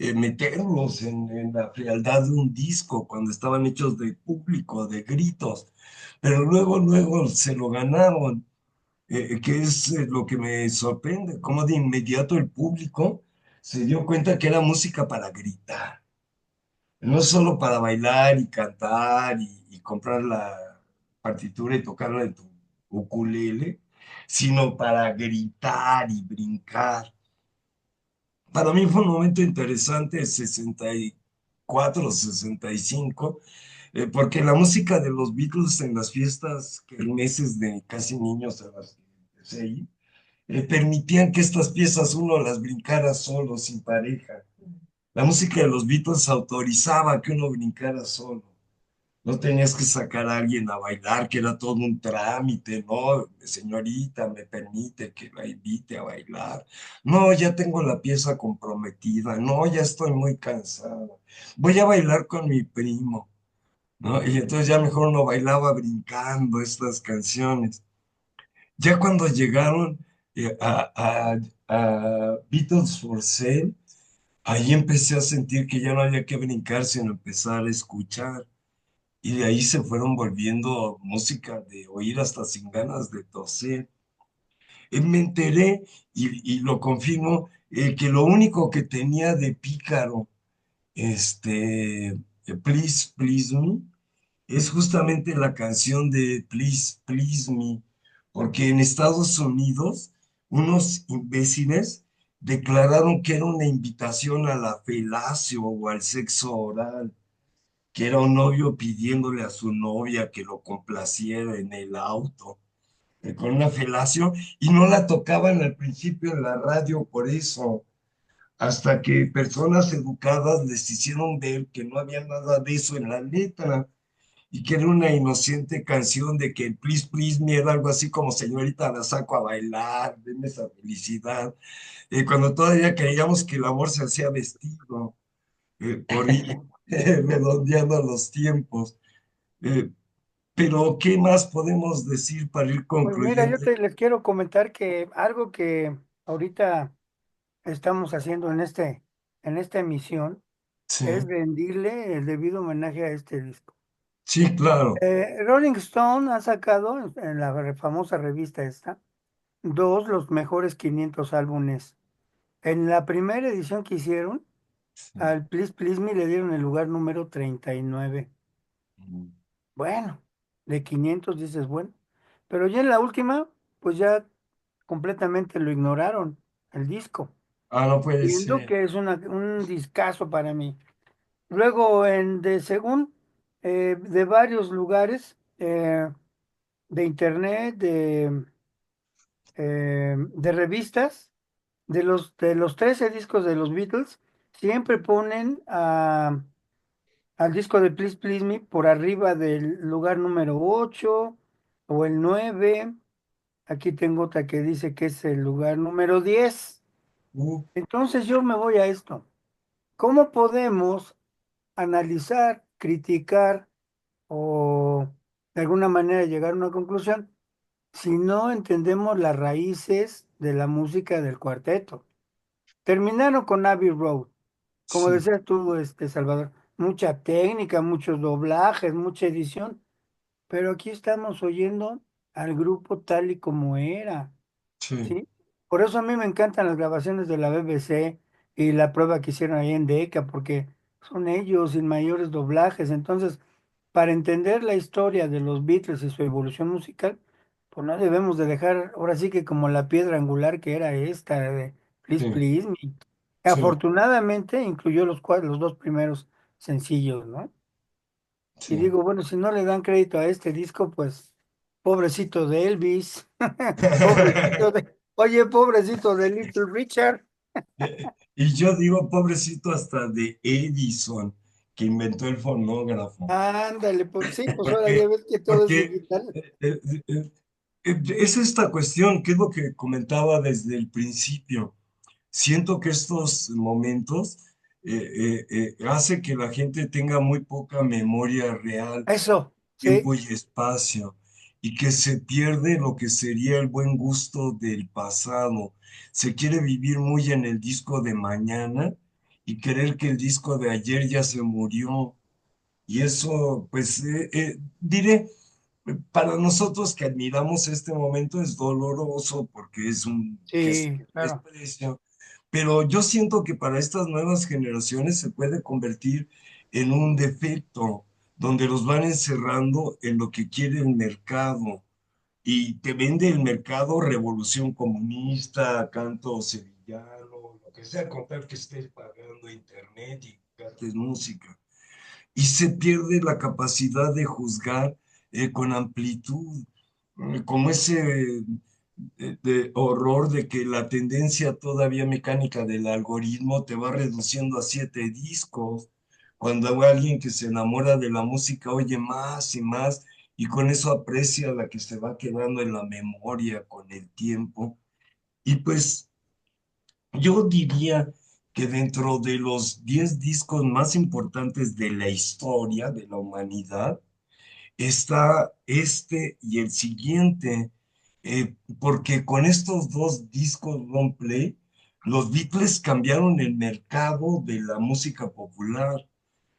meterlos en la frialdad de un disco cuando estaban hechos de público, de gritos. Pero luego se lo ganaron, que es lo que me sorprende, cómo de inmediato el público se dio cuenta que era música para gritar, no solo para bailar y cantar y comprar la partitura y tocarla en tu ukulele, sino para gritar y brincar. Para mí fue un momento interesante, 64, 65, porque la música de los Beatles en las fiestas, meses de casi niños a las que empecé ahí, permitían que estas piezas uno las brincara solo, sin pareja. La música de los Beatles autorizaba que uno brincara solo. No tenías que sacar a alguien a bailar, que era todo un trámite, ¿no? Señorita, me permite que la invite a bailar. No, ya tengo la pieza comprometida. No, ya estoy muy cansada. Voy a bailar con mi primo, ¿no? Y entonces ya mejor no bailaba brincando estas canciones. Ya cuando llegaron a Beatles for Sale, ahí empecé a sentir que ya no había que brincar, sino empezar a escuchar. Y de ahí se fueron volviendo música de oír hasta sin ganas de toser. Me enteré y lo confirmo, que lo único que tenía de pícaro, Please, Please Me, es justamente la canción de Please, Please Me, porque en Estados Unidos unos imbéciles declararon que era una invitación a la felacio o al sexo oral, que era un novio pidiéndole a su novia que lo complaciera en el auto, con una felacio, y no la tocaban al principio en la radio por eso, hasta que personas educadas les hicieron ver que no había nada de eso en la letra y que era una inocente canción de que el Please Please Me era algo así como señorita la saco a bailar, denme esa felicidad, cuando todavía creíamos que el amor se hacía vestido, por ir redondeando los tiempos. Eh, pero, ¿qué más podemos decir para ir Pues mira, concluyendo? les quiero comentar que algo que ahorita estamos haciendo en esta emisión Sí, es rendirle el debido homenaje a este disco. sí, claro. Rolling Stone ha sacado en la famosa revista esta, los mejores 500 álbumes. En la primera edición que hicieron, Sí. al Please Please Me le dieron el lugar número 39. Mm. Bueno, de 500 dices, bueno. Pero ya en la última, pues ya completamente lo ignoraron, el disco. Ah, no puede Siendo ser. que es un discazo para mí. Luego, según de varios lugares de internet, de revistas, de los 13 discos de los Beatles, siempre ponen al disco de Please Please Me por arriba del lugar número 8 o el 9. Aquí tengo otra que dice que es el lugar número 10. Uh, Entonces yo me voy a esto. ¿Cómo podemos analizar, criticar o de alguna manera llegar a una conclusión si no entendemos las raíces de la música del cuarteto? Terminaron con Abbey Road, como sí, decías tú, Salvador, mucha técnica, muchos doblajes, mucha edición, pero aquí estamos oyendo al grupo tal y como era. sí, ¿Sí? Por eso a mí me encantan las grabaciones de la BBC y la prueba que hicieron ahí en DECA, porque son ellos sin mayores doblajes. Entonces, para entender la historia de los Beatles y su evolución musical, pues no debemos de dejar, ahora sí que como la piedra angular que era esta de Please sí, Please Me. sí, Afortunadamente incluyó los dos primeros sencillos, ¿no? Y sí. digo, bueno, si no le dan crédito a este disco, pues pobrecito de Elvis, oye, pobrecito de Little Richard. Y yo digo, pobrecito hasta de Edison, que inventó el fonógrafo. Ándale, pues sí, pues ahora ya Porque, ves que todo es porque digital. es esta cuestión, que es lo que comentaba desde el principio. Siento que estos momentos hace que la gente tenga muy poca memoria real, Eso, sí, tiempo y espacio, y que se pierde lo que sería el buen gusto del pasado. Se quiere vivir muy en el disco de mañana y creer que el disco de ayer ya se murió. Y eso, pues, diré, para nosotros que admiramos este momento es doloroso porque es un gesto sí, de claro. desprecio, pero yo siento que para estas nuevas generaciones se puede convertir en un defecto donde los van encerrando en lo que quiere el mercado y te vende el mercado revolución comunista, canto sevillano, lo que sea, con tal que estés pagando internet y gastes música y se pierde la capacidad de juzgar con amplitud, como ese de horror de que la tendencia todavía mecánica del algoritmo te va reduciendo a 7 discos, cuando alguien que se enamora de la música oye más y más y con eso aprecia la que se va quedando en la memoria con el tiempo. Y pues yo diría que dentro de los 10 discos más importantes de la historia de la humanidad, está este y el siguiente, porque con estos dos discos long play, los Beatles cambiaron el mercado de la música popular.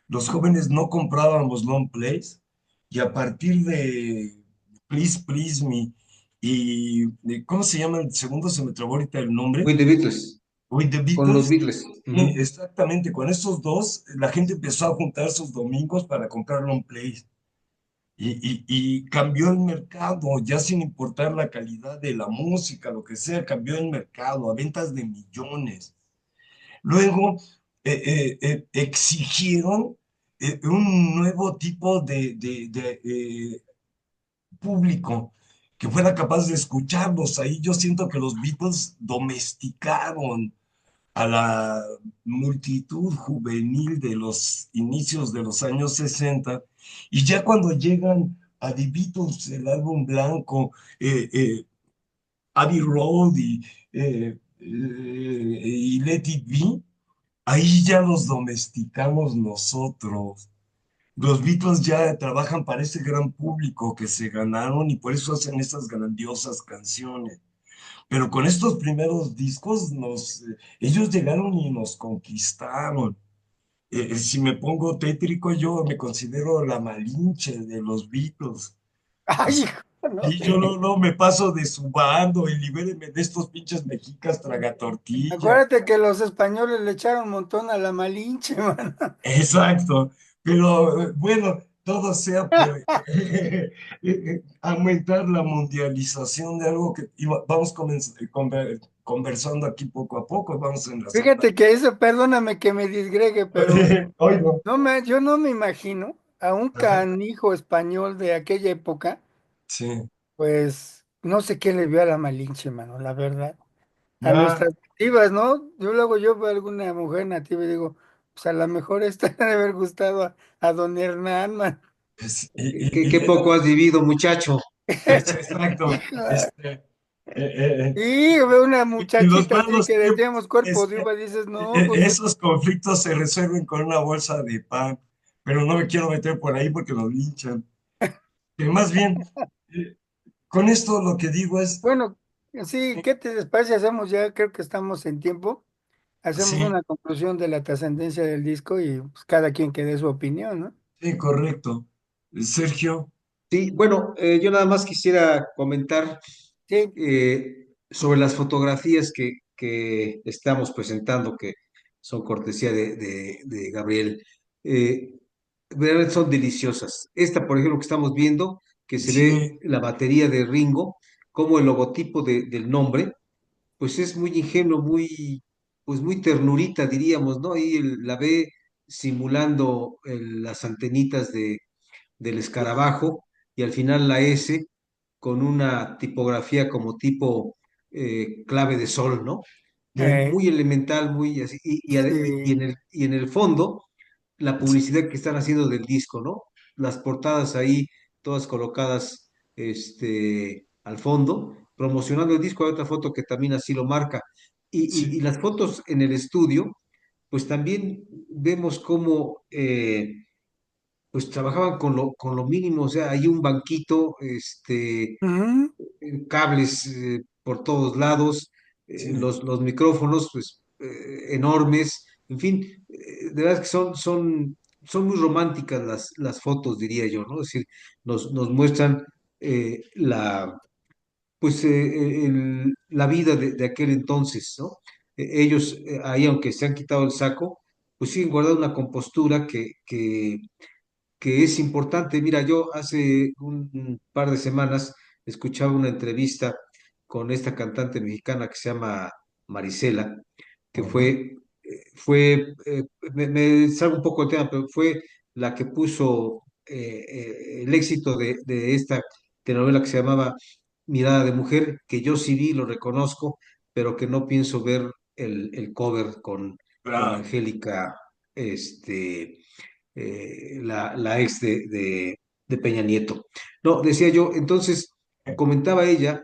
Los jóvenes no comprábamos long plays y a partir de Please Please Me y ¿cómo se llama el segundo? Se me trabó ahorita el nombre. With the Beatles, With the con los Beatles. Beatles. Sí, Ujú. exactamente, con estos dos, la gente empezó a juntar sus domingos para comprar long plays y cambió el mercado, ya sin importar la calidad de la música, lo que sea, cambió el mercado a ventas de millones. Luego exigieron un nuevo tipo de público que fuera capaz de escucharlos. Ahí yo siento que los Beatles domesticaron a la multitud juvenil de los inicios de los años 60 y ya cuando llegan a The Beatles, el álbum blanco, Abbey Road y Let It Be, ahí ya los domesticamos nosotros. Los Beatles ya trabajan para ese gran público que se ganaron y por eso hacen esas grandiosas canciones. Pero con estos primeros discos, ellos llegaron y nos conquistaron. Si me pongo tétrico, yo me considero la Malinche de los Beatles. Ay, Así, hijo, ¿no? y yo no me paso de su bando y libérenme de estos pinches mexicas tragatortilla. Acuérdate que los españoles le echaron un montón a la Malinche, mano. Exacto. Pero bueno, todo sea por aumentar la mundialización de algo que vamos conversando aquí poco a poco, vamos enlazando. Fíjate que eso, perdóname que me disgregue, pero Oigo. yo no me imagino a un Ajá. canijo español de aquella época, Sí. pues no sé qué le vio a la Malinche, mano, la verdad. A Ah, nuestras nativas, ¿no? Yo veo a alguna mujer nativa y digo, pues a lo mejor esta le haber gustado a don Hernán, man. Qué poco has vivido, muchacho. exacto. Hija. Este, eh, Y veo una en los muchachita así malos que tiempos, decíamos cuerpo de uva, dices, no, pues esos conflictos se resuelven con una bolsa de pan, pero no me quiero meter por ahí porque los linchan. Que más bien, eh, con esto lo que digo es, bueno, sí, ¿qué te parece? Hacemos ya, creo que estamos en tiempo, hacemos sí, una conclusión de la trascendencia del disco y pues, cada quien que dé su opinión, ¿no? sí, correcto. Sergio, Sí, bueno, yo nada más quisiera comentar Sí, sobre las fotografías que estamos presentando, que son cortesía de Gabriel. Eh, Realmente son deliciosas. Esta, por ejemplo, que estamos viendo, que se ve sí, la batería de Ringo, como el logotipo del nombre, pues es muy ingenuo, pues muy ternurita, diríamos, ¿no? Ahí la ve simulando las antenitas del escarabajo y al final la S con una tipografía como tipo clave de sol, ¿no? Muy, eh, muy elemental, muy así. Y sí, en el fondo la publicidad que están haciendo del disco, ¿no? Las portadas ahí, todas colocadas al fondo, promocionando el disco. Hay otra foto que también así lo marca. Y sí, las fotos en el estudio, pues también vemos cómo pues trabajaban con lo mínimo, o sea, hay un banquito, Ujú. cables por todos lados, sí, los micrófonos pues enormes, en fin, de verdad que son muy románticas las fotos, diría yo, ¿no? Es decir, nos muestran pues, la vida de aquel entonces, ¿no? Ellos ahí, aunque se han quitado el saco, pues siguen guardando una compostura que es importante. Mira, yo hace un par de semanas escuchaba una entrevista con esta cantante mexicana que se llama Marisela, que ajá, me salgo un poco del tema, pero fue la que puso el éxito de esta telenovela que se llamaba Mirada de Mujer, que yo sí vi, lo reconozco, pero que no pienso ver el cover con claro, Angélica, la ex de Peña Nieto. No, decía yo, entonces comentaba ella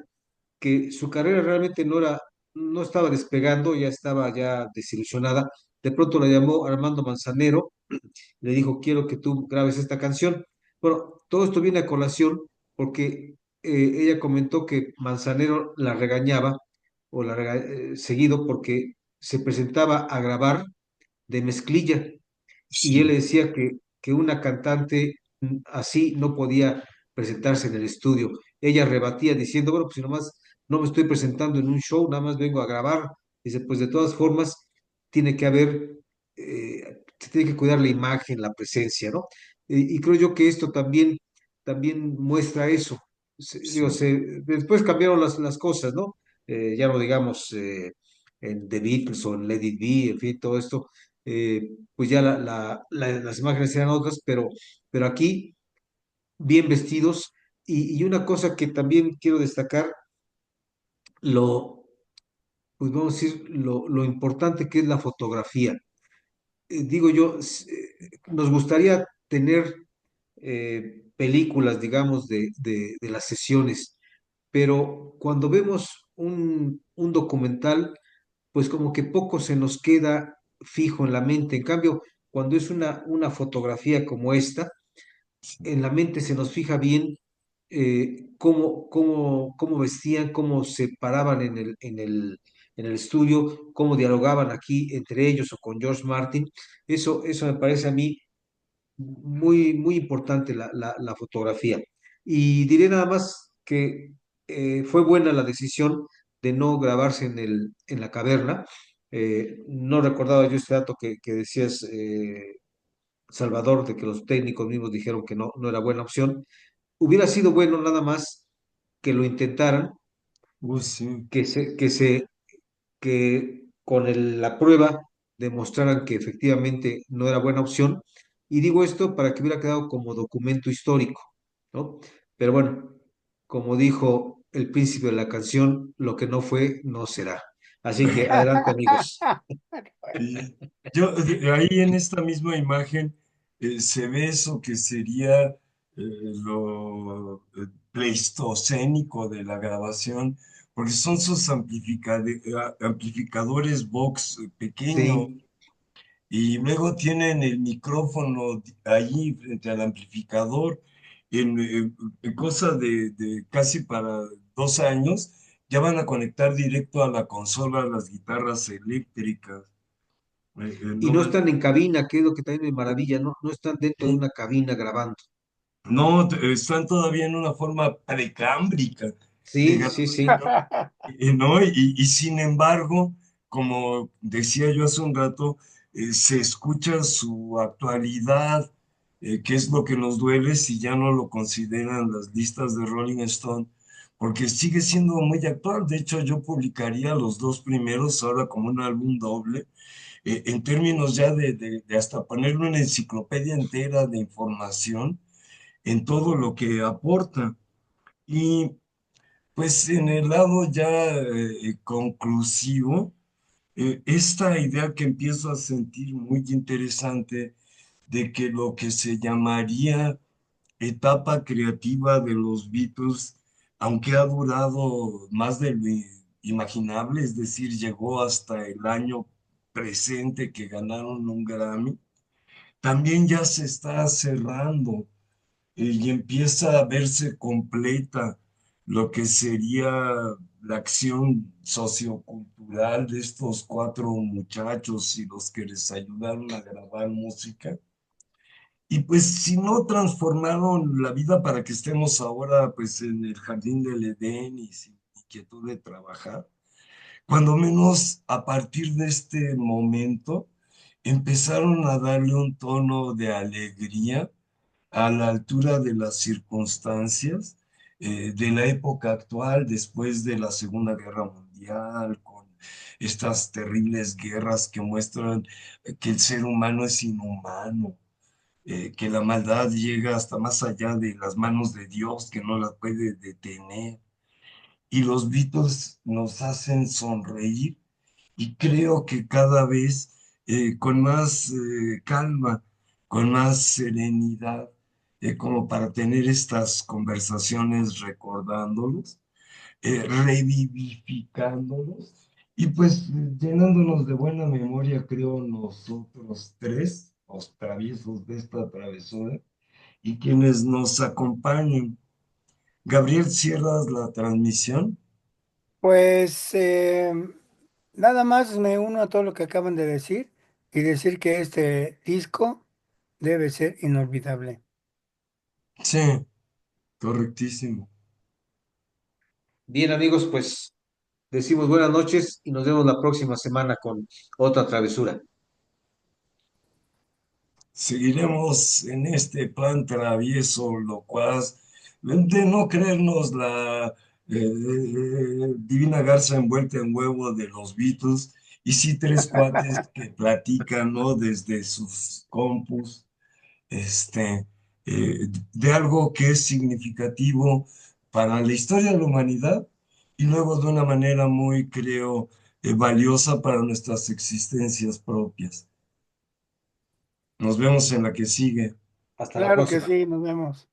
que su carrera realmente no estaba despegando, ya estaba ya desilusionada. De pronto la llamó Armando Manzanero, le dijo, quiero que tú grabes esta canción. Bueno, todo esto viene a colación porque ella comentó que Manzanero la regañaba seguido porque se presentaba a grabar de mezclilla y él le sí, decía que una cantante así no podía presentarse en el estudio. Ella rebatía diciendo, bueno, pues si nomás no me estoy presentando en un show, nada más vengo a grabar. Dice, pues de todas formas, tiene que haber, se tiene que cuidar la imagen, la presencia, ¿no? Y creo yo que esto también muestra eso. Digo, sí, después cambiaron las cosas, ¿no? Ya no digamos en The Beatles o en Let It Be, en fin, todo esto pues ya las imágenes eran otras, pero aquí bien vestidos. Y una cosa que también quiero destacar, lo, pues vamos a decir, lo importante que es la fotografía. Digo yo, nos gustaría tener películas, digamos, de las sesiones, pero cuando vemos un documental, pues como que poco se nos queda fijo en la mente. En cambio, cuando es una fotografía como esta, en la mente se nos fija bien cómo vestían, cómo se paraban en el estudio, cómo dialogaban aquí entre ellos o con George Martin. Eso me parece a mí muy, muy importante la fotografía. Y diré nada más que fue buena la decisión de no grabarse en la caverna. No recordaba yo este dato que decías, Salvador, de que los técnicos mismos dijeron que no era buena opción. Hubiera sido bueno nada más que lo intentaran, sí. que se, que se, que con la prueba demostraran que efectivamente no era buena opción. Y digo esto para que hubiera quedado como documento histórico, ¿no? Pero bueno, como dijo el príncipe de la canción, lo que no fue, no será. Así que adelante, amigos. Y ahí en esta misma imagen se ve eso que sería lo pleistocénico de la grabación, porque son sus amplificadores Vox pequeños Sí, y luego tienen el micrófono allí frente al amplificador. En cosa de casi para 2 años ya van a conectar directo a la consola las guitarras eléctricas. y No, no están en cabina, que es lo que también me maravilla, no están dentro de una cabina grabando. no, están todavía en una forma precámbrica, Sí, digamos, sí, sí. ¿no? ¿No? Y sin embargo, como decía yo hace un rato, se escucha su actualidad, que es lo que nos duele si ya no lo consideran las listas de Rolling Stone, porque sigue siendo muy actual. De hecho, yo publicaría los dos primeros ahora como un álbum doble, en términos ya de hasta ponerle una enciclopedia entera de información en todo lo que aporta. Y pues en el lado ya conclusivo, esta idea que empiezo a sentir muy interesante de que lo que se llamaría etapa creativa de los Beatles, aunque ha durado más de lo imaginable, es decir, llegó hasta el año presente que ganaron un Grammy, también ya se está cerrando y empieza a verse completa lo que sería la acción sociocultural de estos cuatro muchachos y los que les ayudaron a grabar música. Y pues si no transformaron la vida para que estemos ahora pues en el jardín del Edén y sin inquietud de trabajar, cuando menos a partir de este momento empezaron a darle un tono de alegría a la altura de las circunstancias de la época actual, después de la Segunda Guerra Mundial, con estas terribles guerras que muestran que el ser humano es inhumano, que la maldad llega hasta más allá de las manos de Dios, que no la puede detener. Y los Beatles nos hacen sonreír y creo que cada vez con más calma, con más serenidad, como para tener estas conversaciones recordándolos, revivificándolos y pues llenándonos de buena memoria, creo, nosotros tres, los traviesos de esta travesura y quienes nos acompañen. Gabriel, ¿cierras la transmisión? Pues nada más me uno a todo lo que acaban de decir y decir que este disco debe ser inolvidable. Sí, correctísimo. Bien, amigos, pues decimos buenas noches y nos vemos la próxima semana con otra travesura. Seguiremos en este plan travieso, locuaz, de no creernos la divina garza envuelta en huevo de los Beatles, y sí tres cuates que platican, ¿no? Desde sus compus, este, de algo que es significativo para la historia de la humanidad y luego de una manera muy, creo, valiosa para nuestras existencias propias. Nos vemos en la que sigue. Hasta la Claro que próxima. sí, nos vemos.